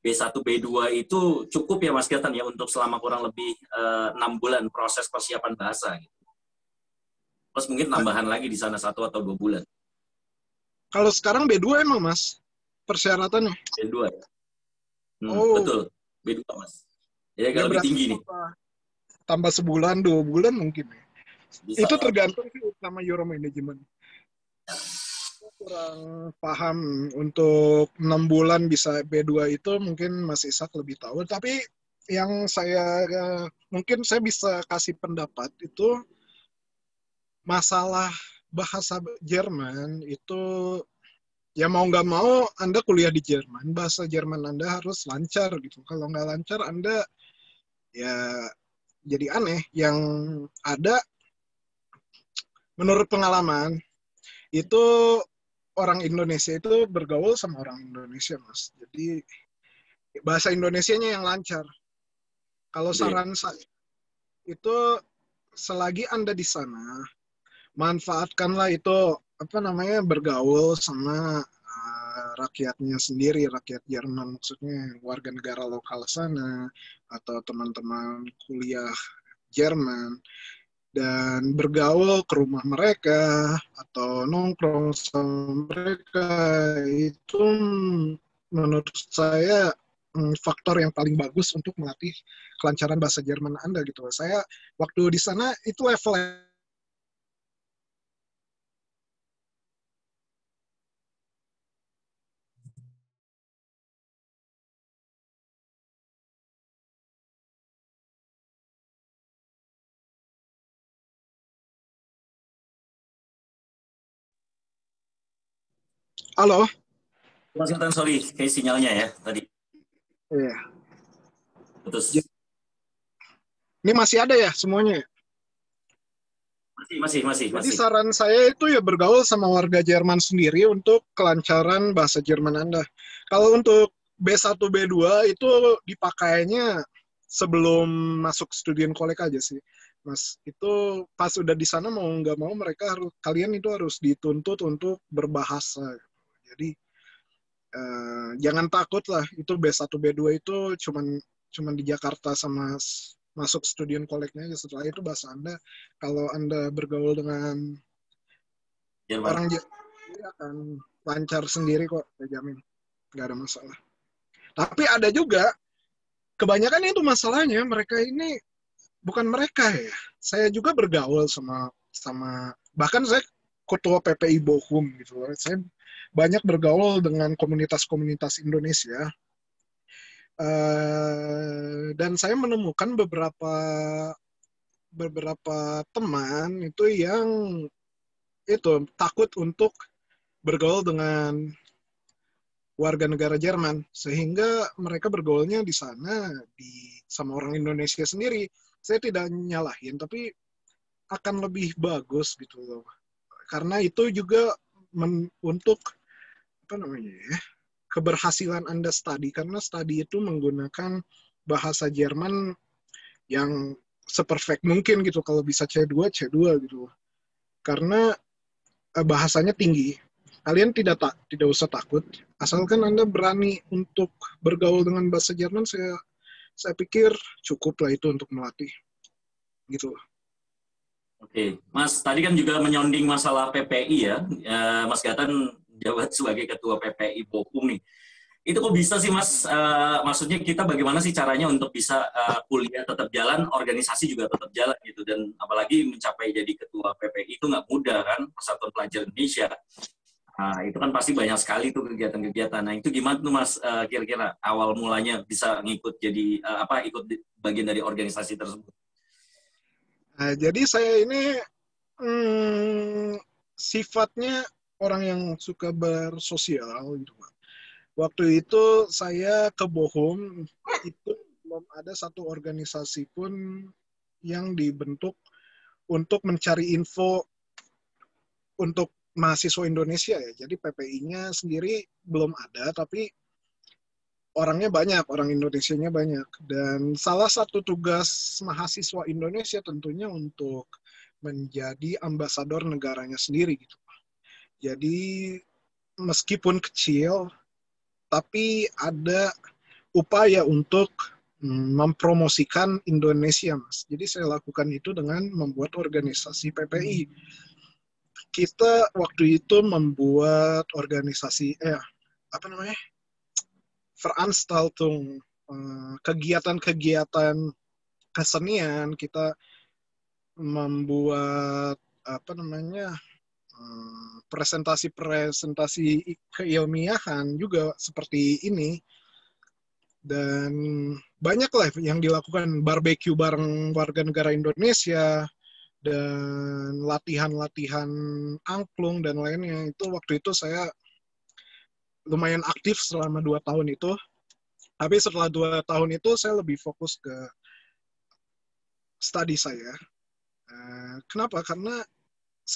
B1, B2 itu cukup ya Mas Gatan ya untuk selama kurang lebih 6 bulan proses persiapan bahasa. Gitu. Terus mungkin tambahan lagi di sana 1 atau 2 bulan. kalau sekarang B2 emang Mas persyaratannya. B2 ya. Oh, Betul. B2 Mas. Jadi ya agak lebih berarti tinggi nih. tambah sebulan, 2 bulan mungkin ya. Bisa Itu lah. tergantung sih sama Euro Management. Kurang paham untuk 6 bulan bisa B2 itu mungkin Mas Isak lebih tahu. Tapi yang saya mungkin saya bisa kasih pendapat itu masalah bahasa Jerman itu ya mau nggak mau Anda kuliah di Jerman, bahasa Jerman Anda harus lancar gitu. Kalau nggak lancar Anda ya jadi aneh. Yang ada menurut pengalaman itu orang Indonesia itu bergaul sama orang Indonesia, Mas. Jadi bahasa Indonesianya yang lancar. Kalau Iya. saran saya itu selagi Anda di sana, manfaatkanlah itu apa namanya bergaul sama rakyatnya sendiri, rakyat Jerman maksudnya warga negara lokal sana atau teman-teman kuliah Jerman dan bergaul ke rumah mereka atau nongkrong sama mereka itu menurut saya faktor yang paling bagus untuk melatih kelancaran bahasa Jerman Anda gitu. Saya waktu di sana itu level Halo? Mas Gatan, sorry, kayak sinyalnya ya tadi Iya. putus. Ini masih ada ya semuanya? Masih. Saran saya itu ya bergaul sama warga Jerman sendiri untuk kelancaran bahasa Jerman Anda. Kalau untuk B1, B2 itu dipakainya sebelum masuk studien kolek aja sih. Mas, itu pas udah di sana mau nggak mau kalian itu harus dituntut untuk berbahasa. Jadi jangan takut lah, itu B1, B2 itu cuman di Jakarta sama masuk studium koleknya aja. Setelah itu bahasa Anda, kalau Anda bergaul dengan Jerman. orang Jerman akan lancar sendiri kok, saya jamin. Nggak ada masalah. Tapi ada juga, kebanyakan itu masalahnya, mereka ini, bukan mereka ya. Saya juga bergaul bahkan saya ketua PPI Bochum gitu. Saya banyak bergaul dengan komunitas-komunitas Indonesia. Dan saya menemukan beberapa teman itu yang itu takut untuk bergaul dengan warga negara Jerman, sehingga mereka bergaulnya di sana sama orang Indonesia sendiri. Saya tidak nyalahin, tapi akan lebih bagus gitu loh, karena itu juga untuk apa namanya ya, keberhasilan Anda studi, karena studi itu menggunakan bahasa Jerman yang seperfect mungkin gitu, kalau bisa C2 gitu, karena bahasanya tinggi. Kalian tidak usah takut, asalkan Anda berani untuk bergaul dengan bahasa Jerman. Saya pikir cukup lah itu untuk melatih gitu. Oke, Mas, tadi kan juga menyonding masalah PPI ya. Mas Gatan jabat sebagai ketua PPI Bochum nih. Itu kok bisa sih, Mas? Maksudnya kita bagaimana sih caranya untuk bisa kuliah tetap jalan, organisasi juga tetap jalan gitu. Dan apalagi mencapai jadi ketua PPI itu nggak mudah kan, Persatuan Pelajar Indonesia. Nah, itu kan pasti banyak sekali tuh kegiatan-kegiatan. Nah, itu gimana tuh, Mas, kira-kira awal mulanya bisa ngikut jadi, ikut bagian dari organisasi tersebut? Nah, jadi saya ini sifatnya orang yang suka bersosial gitu, Pak. Waktu itu saya ke Bochum, itu belum ada satu organisasi pun yang dibentuk untuk mencari info untuk mahasiswa Indonesia ya. Jadi PPI-nya sendiri belum ada, tapi orangnya banyak, orang Indonesianya banyak. Dan salah satu tugas mahasiswa Indonesia tentunya untuk menjadi ambasador negaranya sendiri gitu. Jadi meskipun kecil, tapi ada upaya untuk mempromosikan Indonesia, Mas. Jadi saya lakukan itu dengan membuat organisasi PPI. Kita waktu itu membuat organisasi, apa namanya? Veranstaltung, kegiatan-kegiatan kesenian. Kita membuat apa namanya, presentasi-presentasi keilmiahan juga seperti ini. Dan banyaklah yang dilakukan, barbecue bareng warga negara Indonesia, dan latihan-latihan angklung dan lainnya. Itu waktu itu saya lumayan aktif selama 2 tahun itu. Tapi setelah 2 tahun itu saya lebih fokus ke studi saya. Kenapa? Karena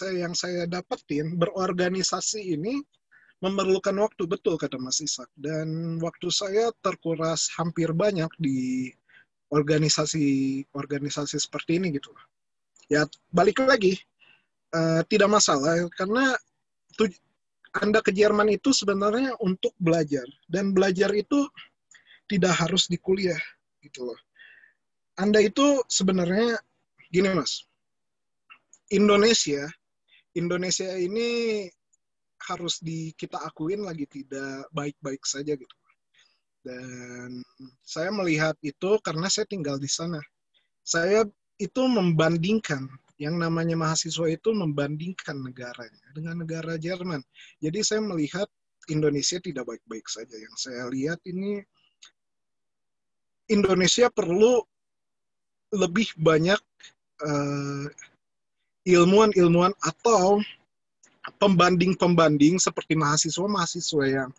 yang saya dapetin, berorganisasi ini memerlukan waktu, betul kata Mas Isak. Dan waktu saya terkuras hampir banyak di organisasi seperti ini gitu. Ya balik lagi, tidak masalah, karena Anda ke Jerman itu sebenarnya untuk belajar. Dan belajar itu tidak harus di kuliah gitu loh. Anda itu sebenarnya gini, Mas. Indonesia ini harus kita akuin lagi tidak baik-baik saja gitu. Dan saya melihat itu karena saya tinggal di sana. Saya itu membandingkan, yang namanya mahasiswa itu membandingkan negaranya dengan negara Jerman. Jadi saya melihat Indonesia tidak baik-baik saja. Yang saya lihat ini Indonesia perlu lebih banyak ilmuwan-ilmuwan atau pembanding-pembanding seperti mahasiswa-mahasiswa yang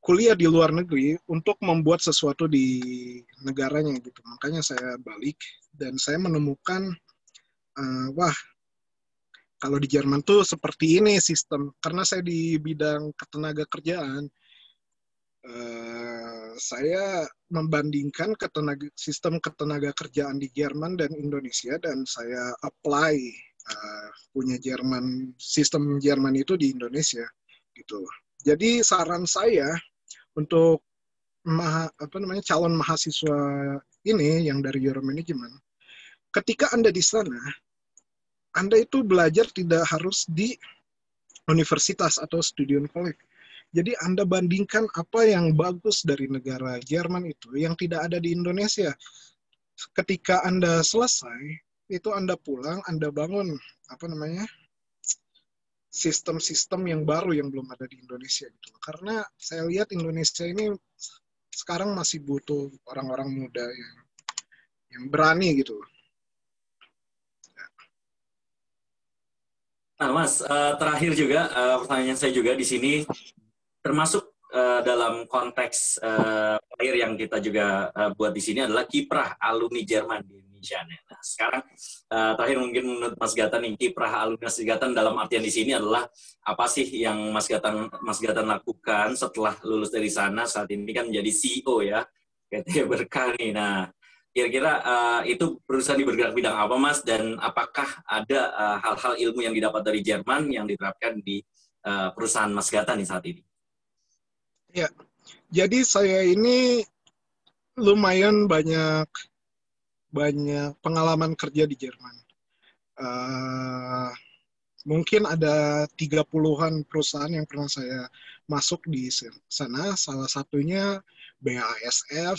kuliah di luar negeri untuk membuat sesuatu di negaranya gitu. Makanya saya balik dan saya menemukan wah, kalau di Jerman tuh seperti ini sistem. Karena saya di bidang ketenaga kerjaan, saya membandingkan sistem ketenaga kerjaan di Jerman dan Indonesia, dan saya apply punya sistem Jerman itu di Indonesia gitu. Jadi saran saya untuk calon mahasiswa ini yang dari Euromanagement, ketika Anda di sana, Anda itu belajar tidak harus di universitas atau student college. Jadi Anda bandingkan apa yang bagus dari negara Jerman itu yang tidak ada di Indonesia. Ketika Anda selesai, itu Anda pulang, Anda bangun sistem-sistem yang baru yang belum ada di Indonesia gitu. Karena saya lihat Indonesia ini sekarang masih butuh orang-orang muda yang berani gitu. Nah, Mas, terakhir juga pertanyaan saya juga di sini termasuk dalam konteks player yang kita juga buat di sini adalah kiprah alumni Jerman di Indonesia. Nah, sekarang terakhir mungkin menurut Mas Gatan nih, kiprah alumni Mas Gatan dalam artian di sini adalah apa sih yang Mas Gatan lakukan setelah lulus dari sana, saat ini kan menjadi CEO ya, PT Berkah nih. Nah, kira-kira itu perusahaan di bergerak bidang apa, Mas? Dan apakah ada hal-hal ilmu yang didapat dari Jerman yang diterapkan di perusahaan Mas Gatan nih saat ini? Ya, jadi saya ini lumayan banyak pengalaman kerja di Jerman. Mungkin ada 30-an perusahaan yang pernah saya masuk di sana. Salah satunya BASF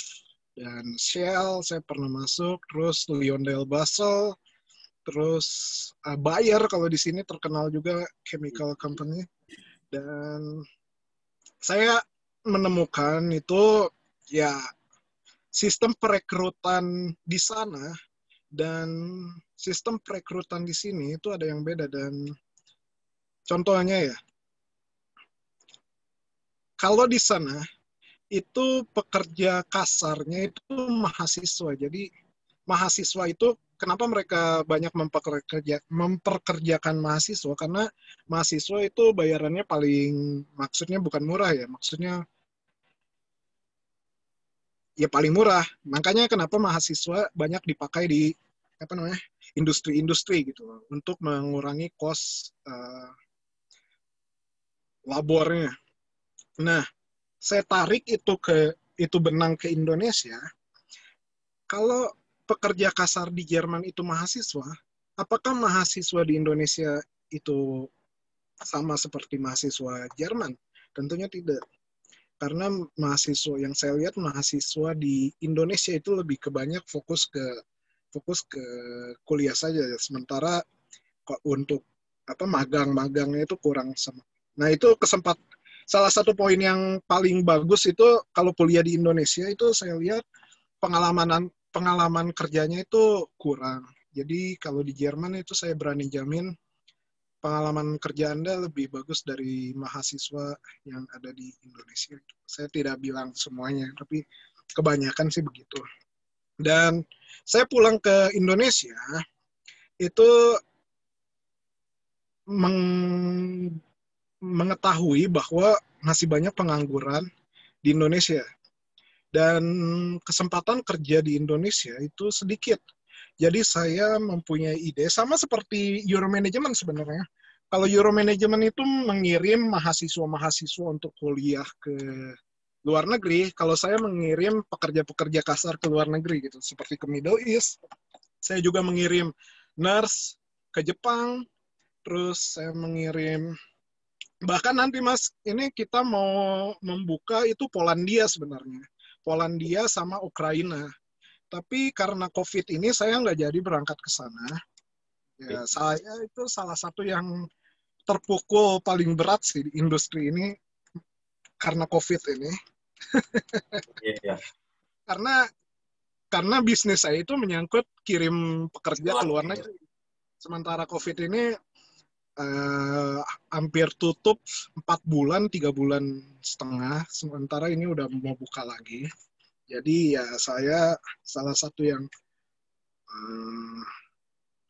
dan Shell, saya pernah masuk. Terus LyondellBasell, terus Bayer kalau di sini terkenal juga chemical company. Dan saya menemukan itu ya sistem perekrutan di sana dan sistem perekrutan di sini itu ada yang beda. Dan contohnya ya, kalau di sana itu pekerja kasarnya itu mahasiswa. Jadi mahasiswa itu kenapa mereka banyak memperkerjakan mahasiswa, karena mahasiswa itu bayarannya maksudnya bukan murah ya, maksudnya ya paling murah. Makanya kenapa mahasiswa banyak dipakai di industri-industri gitu untuk mengurangi cost labornya. Nah, saya tarik itu benang ke Indonesia. Kalau pekerja kasar di Jerman itu mahasiswa, apakah mahasiswa di Indonesia itu sama seperti mahasiswa Jerman? Tentunya tidak. Karena mahasiswa yang saya lihat, mahasiswa di Indonesia itu lebih banyak fokus ke kuliah saja, sementara untuk magangnya itu kurang sama. Nah, itu salah satu poin yang paling bagus itu kalau kuliah di Indonesia itu saya lihat pengalaman kerjanya itu kurang. Jadi kalau di Jerman itu saya berani jamin pengalaman kerja Anda lebih bagus dari mahasiswa yang ada di Indonesia. Saya tidak bilang semuanya, tapi kebanyakan sih begitu. Dan saya pulang ke Indonesia, itu mengetahui bahwa masih banyak pengangguran di Indonesia. Dan kesempatan kerja di Indonesia itu sedikit. Jadi saya mempunyai ide, sama seperti Euromanagement sebenarnya. Kalau Euromanagement itu mengirim mahasiswa-mahasiswa untuk kuliah ke luar negeri, kalau saya mengirim pekerja-pekerja kasar ke luar negeri gitu, seperti ke Middle East. Saya juga mengirim nurse ke Jepang, terus saya mengirim, bahkan nanti Mas, ini kita mau membuka itu Polandia sebenarnya. Polandia sama Ukraina. Tapi karena COVID ini saya nggak jadi berangkat ke sana. Ya, saya itu salah satu yang terpukul paling berat sih di industri ini karena COVID ini. Yeah. Karena bisnis saya itu menyangkut kirim pekerja ke luar negeri. Sementara COVID ini hampir tutup 4 bulan, 3 bulan setengah. Sementara ini udah mau buka lagi. Jadi ya saya salah satu yang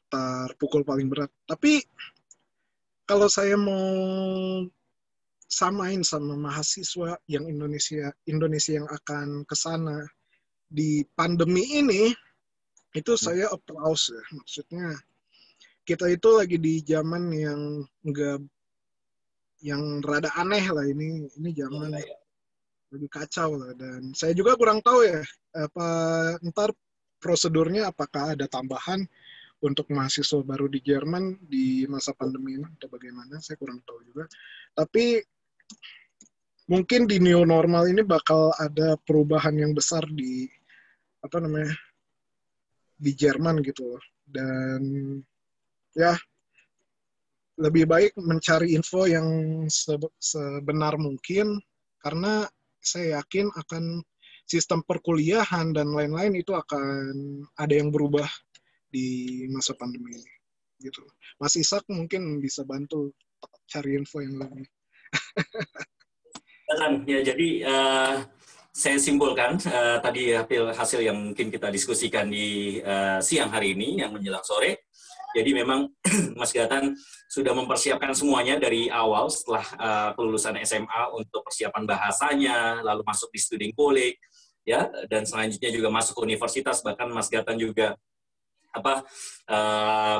terpukul paling berat. Tapi kalau saya mau samain sama mahasiswa yang Indonesia yang akan ke sana di pandemi ini, itu saya applause ya. Maksudnya kita itu lagi di zaman yang rada aneh lah, ini zaman lebih kacau lah, dan saya juga kurang tahu ya apa ntar prosedurnya, apakah ada tambahan untuk mahasiswa baru di Jerman di masa pandemi ini atau bagaimana, saya kurang tahu juga. Tapi mungkin di new normal ini bakal ada perubahan yang besar di di Jerman gitu loh. Dan ya lebih baik mencari info yang sebenar mungkin, karena saya yakin akan sistem perkuliahan dan lain-lain itu akan ada yang berubah di masa pandemi ini gitu. Mas Ishak mungkin bisa bantu cari info yang lebih. Ya, jadi saya simpulkan tadi hasil yang mungkin kita diskusikan di siang hari ini yang menjelang sore. Jadi memang Mas Gatan sudah mempersiapkan semuanya dari awal setelah kelulusan SMA untuk persiapan bahasanya, lalu masuk di studying college, ya, dan selanjutnya juga masuk ke universitas. Bahkan Mas Gatan juga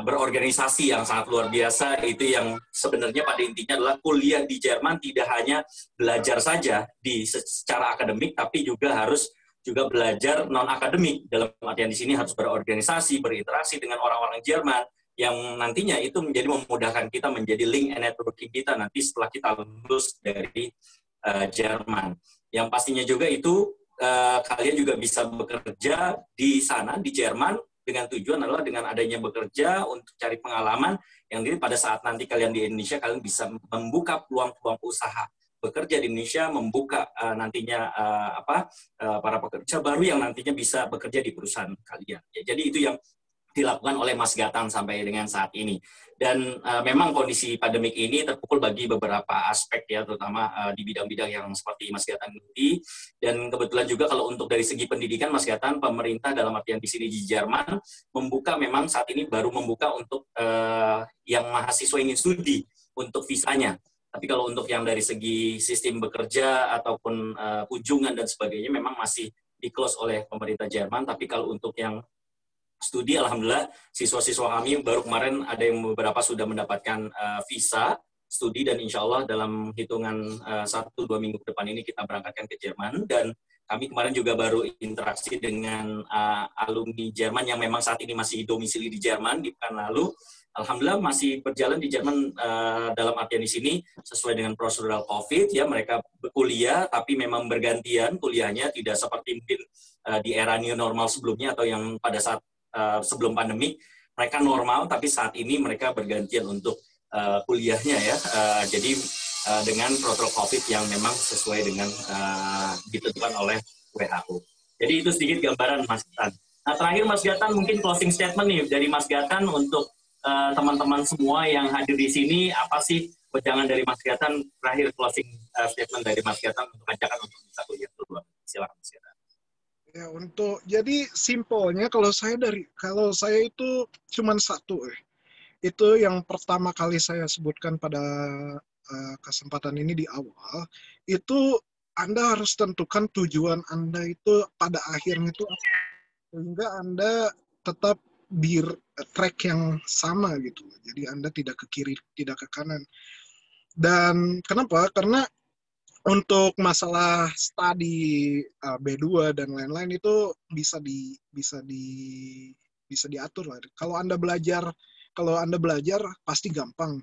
berorganisasi yang sangat luar biasa. Itu yang sebenarnya pada intinya adalah kuliah di Jerman tidak hanya belajar saja secara akademik, tapi juga harus juga belajar non akademik. Dalam artian di sini harus berorganisasi, berinteraksi dengan orang-orang Jerman, yang nantinya itu menjadi memudahkan kita menjadi link and networking kita nanti setelah kita lulus dari Jerman. Yang pastinya juga itu kalian juga bisa bekerja di sana di Jerman dengan tujuan adalah dengan adanya bekerja untuk cari pengalaman yang pada saat nanti kalian di Indonesia kalian bisa membuka peluang-peluang usaha bekerja di Indonesia, membuka nantinya para pekerja baru yang nantinya bisa bekerja di perusahaan kalian. Ya, jadi itu yang dilakukan oleh Mas Gatan sampai dengan saat ini. Dan memang kondisi pandemik ini terpukul bagi beberapa aspek ya, terutama di bidang-bidang yang seperti Mas Gatan ngerti. Dan kebetulan juga kalau untuk dari segi pendidikan, Mas Gatan, pemerintah dalam artian di sini di Jerman membuka, memang saat ini baru membuka untuk yang mahasiswa ingin studi untuk visanya. Tapi kalau untuk yang dari segi sistem bekerja ataupun kunjungan dan sebagainya memang masih di-close oleh pemerintah Jerman. Tapi kalau untuk yang studi, alhamdulillah siswa-siswa kami baru kemarin ada yang beberapa sudah mendapatkan visa studi, dan insya Allah dalam hitungan 1-2 minggu ke depan ini kita berangkatkan ke Jerman. Dan kami kemarin juga baru interaksi dengan alumni Jerman yang memang saat ini masih domisili di Jerman di pekan lalu. Alhamdulillah masih berjalan di Jerman dalam artian di sini sesuai dengan prosedural COVID ya, mereka berkuliah tapi memang bergantian kuliahnya, tidak seperti mungkin di era new normal sebelumnya atau yang pada saat sebelum pandemi mereka normal, tapi saat ini mereka bergantian untuk kuliahnya ya. Jadi dengan protokol COVID yang memang sesuai dengan ditentukan oleh WHO. Jadi itu sedikit gambaran Mas Gatan. Nah terakhir Mas Gatan, mungkin closing statement nih dari Mas Gatan untuk teman-teman semua yang hadir di sini. Apa sih wejangan dari Mas Gatan, terakhir closing statement dari Mas Gatan untuk ajakan untuk bisa kuliah keluar. Silakan Mas Gatan. Ya, jadi simpelnya kalau saya itu cuman satu itu yang pertama kali saya sebutkan pada kesempatan ini di awal, itu Anda harus tentukan tujuan Anda itu pada akhirnya itu apa, sehingga Anda tetap di track yang sama gitu. Jadi Anda tidak ke kiri, tidak ke kanan. Dan kenapa? Karena untuk masalah studi B2 dan lain-lain itu bisa diatur lah. Kalau Anda belajar pasti gampang.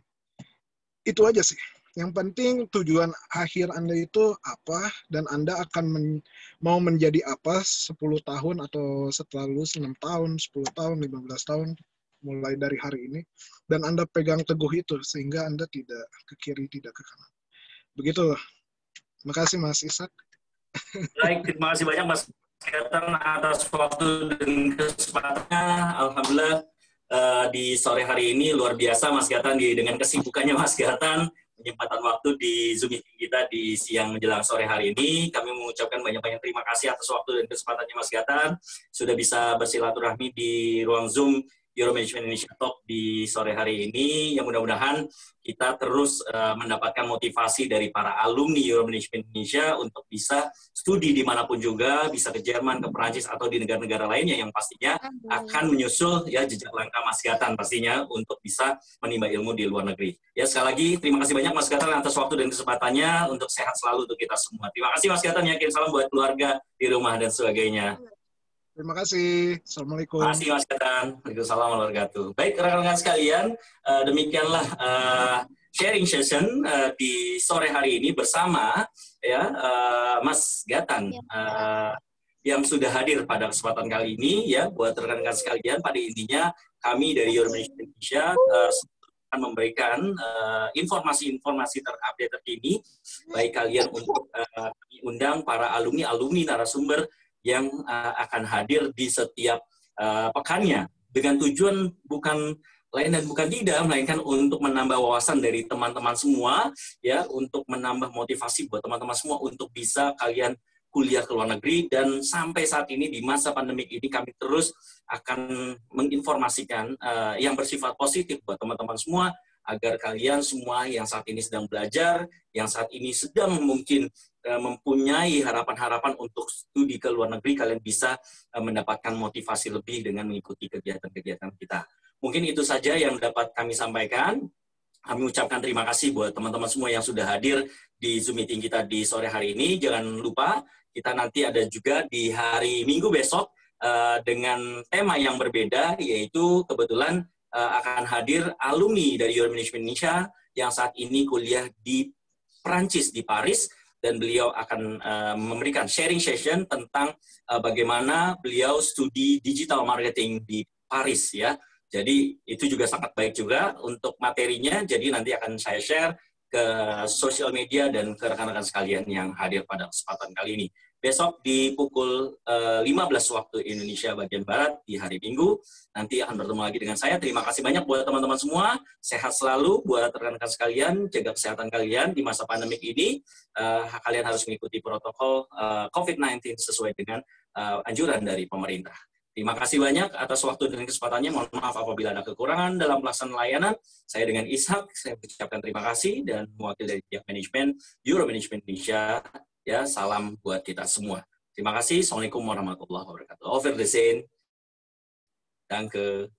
Itu aja sih. Yang penting tujuan akhir Anda itu apa, dan Anda akan mau menjadi apa 10 tahun atau setelah lulus 6 tahun, 10 tahun, 15 tahun mulai dari hari ini, dan Anda pegang teguh itu sehingga Anda tidak ke kiri, tidak ke kanan. Begitulah. Terima kasih Mas Ishak. Baik, terima kasih banyak Mas Gatan atas waktu dan kesempatannya. Alhamdulillah di sore hari ini luar biasa Mas Gatan dengan kesibukannya Mas Gatan penyempatan waktu di Zoom meeting kita di siang menjelang sore hari ini. Kami mengucapkan banyak-banyak terima kasih atas waktu dan kesempatannya Mas Gatan sudah bisa bersilaturahmi di ruang Zoom Euro Management Indonesia Talk di sore hari ini. Yang mudah-mudahan kita terus mendapatkan motivasi dari para alumni Euro Management Indonesia untuk bisa studi dimanapun juga, bisa ke Jerman, ke Perancis, atau di negara-negara lainnya yang pastinya akan menyusul ya jejak langkah Mas Gatan pastinya untuk bisa menimba ilmu di luar negeri. Ya sekali lagi terima kasih banyak Mas Gatan atas waktu dan kesempatannya, untuk sehat selalu untuk kita semua. Terima kasih Mas Gatan, yakin salam buat keluarga di rumah dan sebagainya. Terima kasih. Assalamualaikum. Terima kasih Mas Gatan. Waalaikumsalam warahmatullahi wabarakatuh. Baik rekan-rekan sekalian, demikianlah sharing session di sore hari ini bersama ya Mas Gatan yang sudah hadir pada kesempatan kali ini ya. Buat rekan-rekan sekalian, pada intinya kami dari Euro Management Indonesia akan memberikan informasi-informasi terupdate terkini, baik kalian untuk undang para alumni narasumber yang akan hadir di setiap pekannya, dengan tujuan bukan lain dan bukan tidak, melainkan untuk menambah wawasan dari teman-teman semua, ya, untuk menambah motivasi buat teman-teman semua untuk bisa kalian kuliah ke luar negeri. Dan sampai saat ini di masa pandemik ini kami terus akan menginformasikan yang bersifat positif buat teman-teman semua, agar kalian semua yang saat ini sedang belajar, yang saat ini sedang mungkin mempunyai harapan-harapan untuk studi ke luar negeri, kalian bisa mendapatkan motivasi lebih dengan mengikuti kegiatan-kegiatan kita. Mungkin itu saja yang dapat kami sampaikan. Kami ucapkan terima kasih buat teman-teman semua yang sudah hadir di Zoom meeting kita di sore hari ini. Jangan lupa, kita nanti ada juga di hari Minggu besok dengan tema yang berbeda, yaitu kebetulan akan hadir alumni dari Euro Management Indonesia yang saat ini kuliah di Perancis, di Paris, dan beliau akan memberikan sharing session tentang bagaimana beliau studi digital marketing di Paris ya. Jadi itu juga sangat baik juga untuk materinya, jadi nanti akan saya share ke sosial media dan ke rekan-rekan sekalian yang hadir pada kesempatan kali ini. Besok di pukul 15 waktu Indonesia bagian Barat di hari Minggu, nanti akan bertemu lagi dengan saya. Terima kasih banyak buat teman-teman semua, sehat selalu buat rekan-rekan sekalian, jaga kesehatan kalian di masa pandemik ini. Kalian harus mengikuti protokol COVID-19 sesuai dengan anjuran dari pemerintah. Terima kasih banyak atas waktu dan kesempatannya. Mohon maaf apabila ada kekurangan dalam pelaksanaan layanan. Saya dengan Ishak, saya mengucapkan terima kasih, dan mewakili dari pihak manajemen Euro Management Indonesia, ya, salam buat kita semua. Terima kasih. Assalamualaikum warahmatullahi wabarakatuh. Auf Wiedersehen. Danke.